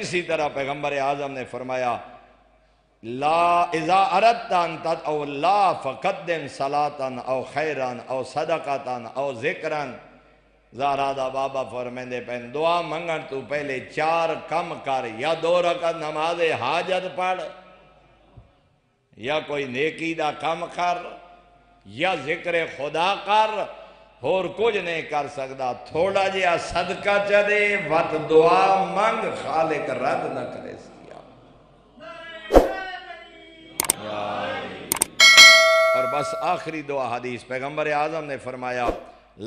اسی طرح پیغمبر اعظم نے فرمایا لا اذا اردت ان تدعو اللہ فقدم صلاۃ او خیرا او صدقۃ او ذکرا زہرادہ بابا فرمیندے پہن دعا منگن تو پہلے 4 کم کر، یا 2 رکعت نماز حاجت پڑھ، یا کوئی نیکی دا کم کر، یا ذکر خدا کر، اور کچھ نہیں کر سکتا، تھوڑا جہا صدقہ چدے وقت دعا منگ، خالق رد نہ کرے سیا۔ اور بس آخری دعا حدیث پیغمبر اعظم نے فرمایا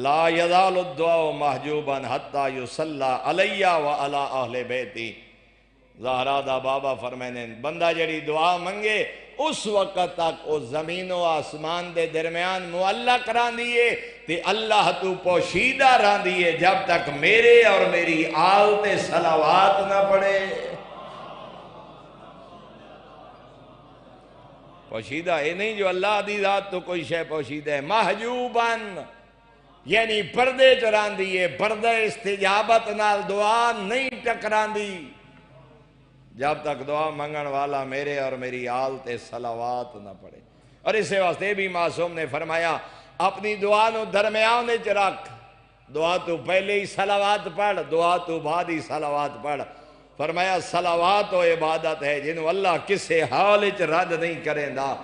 لا یزال الدعاء محجوبا حتی یصلی علی وعلی اہل بیتی۔ زہرادہ بابا فرمائنے بندہ جڑی دعا منگے اس وقت تک اس زمین و آسمان دے درمیان معلق رہن دیئے تے اللہ تو پوشیدہ رہن دیئے جب تک میرے اور میری آل تے صلوات نہ پڑے۔ پوشیدہ ہے نہیں جو اللہ دی ذات تو کوئی شے پوشیدہ ہے، محجوباً یعنی پردے چران دیئے، پردے استجابت نال دعا نہیں ٹکران دی جب تک دعا منگن والا میرے اور میری آل تے صلوات نہ پڑے۔ اور اسے واسطے بھی معصوم نے فرمایا اپنی دعا نو درمیان وچ رکھ، دعا تو پہلے ہی صلوات پڑھ، دعا تو بعد ہی صلوات پڑھ۔ فرمایا صلوات و عبادت ہے جنہوں اللہ کسے حال وچ رد نہیں کریں دا،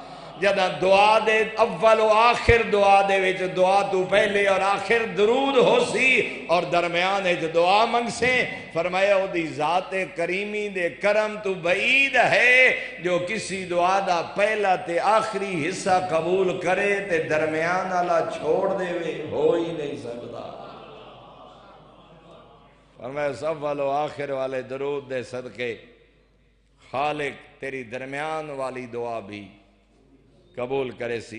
جدہ دعا دے اول و آخر دعا دے وچ دعا تو پہلے اور آخر درود ہو سی اور درمیان وچ دعا منگ سے، فرمایا او دی ذات کریمی دے کرم تو بعید ہے جو کسی دعا دا پہلا تے آخری حصہ قبول کرے تے درمیان والا چھوڑ دے وے، ہو ہی نہیں سکتا۔ فرمایا اول و آخر والے درود دے صدقے خالق تیری درمیان والی دعا بھی قبول کرے سی۔